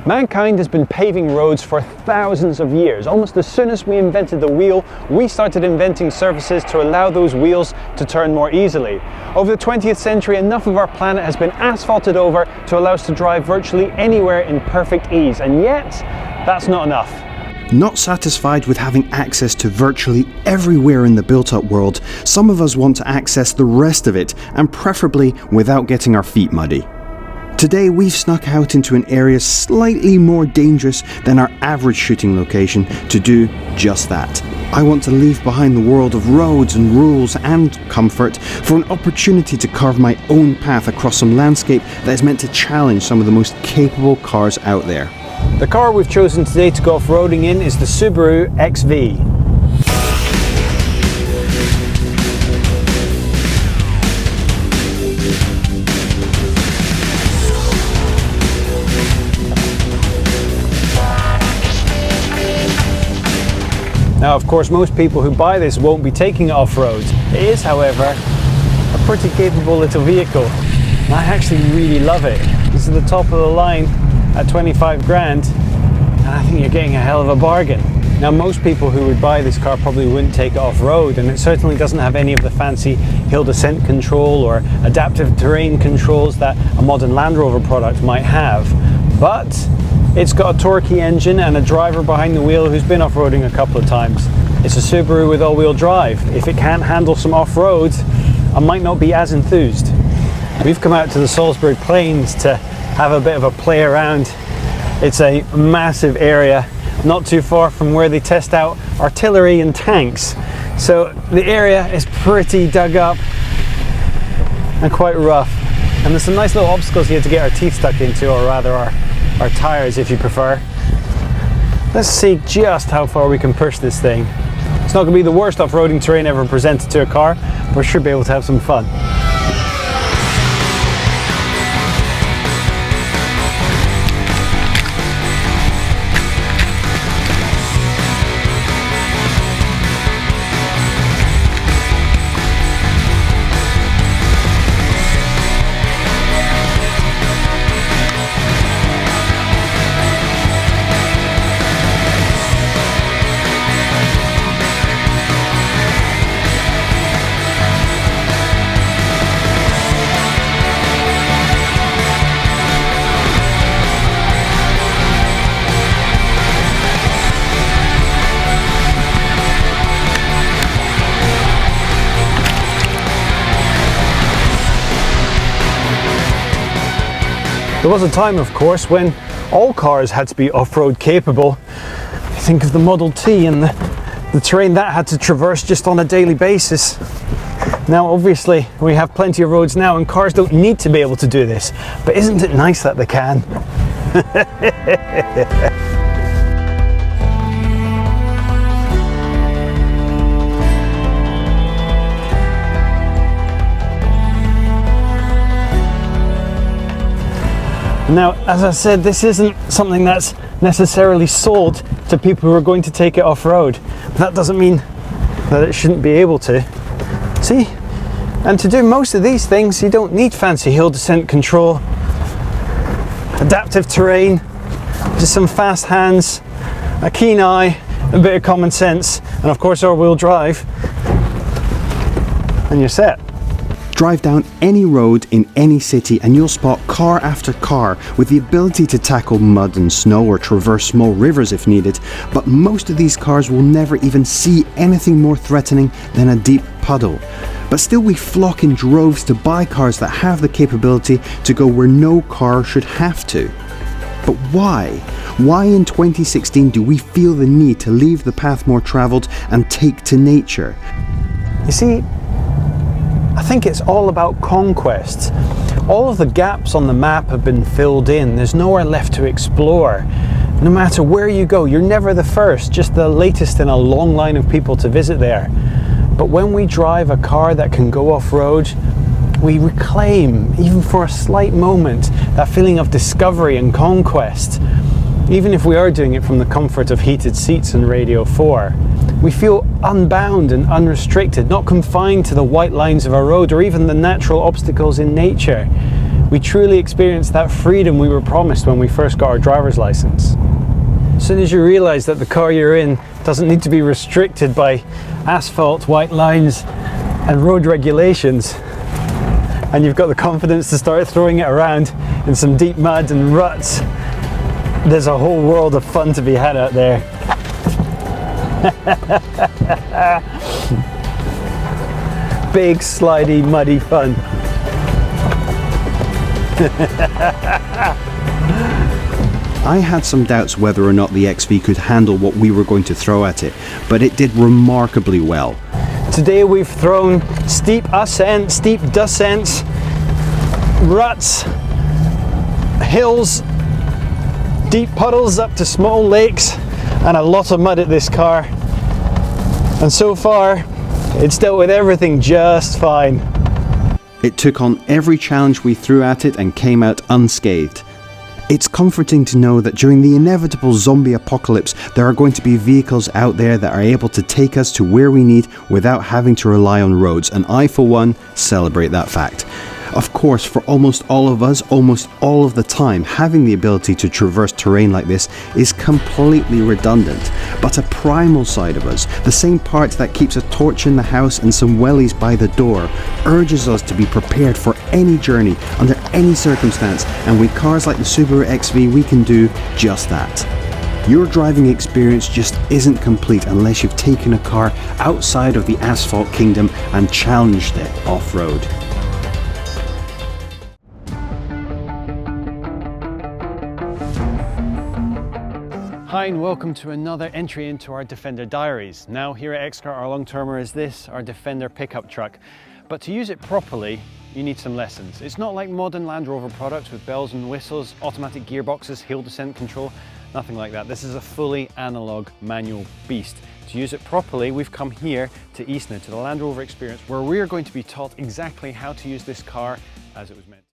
Mankind has been paving roads for thousands of years. Almost as soon as we invented the wheel, we started inventing surfaces to allow those wheels to turn more easily. Over the 20th century, enough of our planet has been asphalted over to allow us to drive virtually anywhere in perfect ease, and yet, that's not enough. Not satisfied with having access to virtually everywhere in the built-up world, some of us want to access the rest of it, and preferably without getting our feet muddy. Today we've snuck out into an area slightly more dangerous than our average shooting location to do just that. I want to leave behind the world of roads and rules and comfort for an opportunity to carve my own path across some landscape that is meant to challenge some of the most capable cars out there. The car we've chosen today to go off-roading in is the Subaru XV. Now, of course, most people who buy this won't be taking it off-road. It is, however, a pretty capable little vehicle. And I actually really love it. This is the top of the line at 25 grand, and I think you're getting a hell of a bargain. Now, most people who would buy this car probably wouldn't take it off-road, and it certainly doesn't have any of the fancy hill descent control or adaptive terrain controls that a modern Land Rover product might have. But it's got a torquey engine and a driver behind the wheel who's been off-roading a couple of times. It's a Subaru with all-wheel drive. If it can't handle some off-road, I might not be as enthused. We've come out to the Salisbury Plains to have a bit of a play around. It's a massive area, not too far from where they test out artillery and tanks. So the area is pretty dug up and quite rough. And there's some nice little obstacles here to get our teeth stuck into, or rather our tires if you prefer. Let's see just how far we can push this thing. It's not going to be the worst off-roading terrain ever presented to a car, but we should be able to have some fun. There was a time, of course, when all cars had to be off-road capable. Think of the Model T and the terrain that had to traverse just on a daily basis. Now, obviously, we have plenty of roads now and cars don't need to be able to do this. But isn't it nice that they can? Now, as I said, this isn't something that's necessarily sold to people who are going to take it off-road. But that doesn't mean that it shouldn't be able to. See? And to do most of these things, you don't need fancy hill descent control, adaptive terrain, just some fast hands, a keen eye, a bit of common sense, and of course all-wheel drive, and you're set. Drive down any road in any city and you'll spot car after car with the ability to tackle mud and snow or traverse small rivers if needed, but most of these cars will never even see anything more threatening than a deep puddle. But still we flock in droves to buy cars that have the capability to go where no car should have to. But why? Why in 2016 do we feel the need to leave the path more travelled and take to nature? You see, I think it's all about conquest. All of the gaps on the map have been filled in. There's nowhere left to explore. No matter where you go, you're never the first, just the latest in a long line of people to visit there. But when we drive a car that can go off-road, we reclaim, even for a slight moment, that feeling of discovery and conquest. Even if we are doing it from the comfort of heated seats and Radio 4. We feel unbound and unrestricted, not confined to the white lines of our road or even the natural obstacles in nature. We truly experienced that freedom we were promised when we first got our driver's license. As soon as you realize that the car you're in doesn't need to be restricted by asphalt, white lines and road regulations, and you've got the confidence to start throwing it around in some deep mud and ruts, there's a whole world of fun to be had out there. Big, slidey, muddy fun. I had some doubts whether or not the XV could handle what we were going to throw at it, but it did remarkably well. Today we've thrown steep ascents, steep descents, ruts, hills, deep puddles up to small lakes, and a lot of mud at this car. And so far, it's dealt with everything just fine. It took on every challenge we threw at it and came out unscathed. It's comforting to know that during the inevitable zombie apocalypse, there are going to be vehicles out there that are able to take us to where we need without having to rely on roads, and I, for one, celebrate that fact. Of course, for almost all of us, almost all of the time, having the ability to traverse terrain like this is completely redundant. But a primal side of us, the same part that keeps a torch in the house and some wellies by the door, urges us to be prepared for any journey, under any circumstance, and with cars like the Subaru XV we can do just that. Your driving experience just isn't complete unless you've taken a car outside of the asphalt kingdom and challenged it off-road. Hi and welcome to another entry into our Defender Diaries. Now here at XCAR our long-termer is this, our Defender pickup truck. But to use it properly, you need some lessons. It's not like modern Land Rover products with bells and whistles, automatic gearboxes, hill descent control, nothing like that. This is a fully analog manual beast. To use it properly, we've come here to Eastney, to the Land Rover Experience, where we're going to be taught exactly how to use this car as it was meant.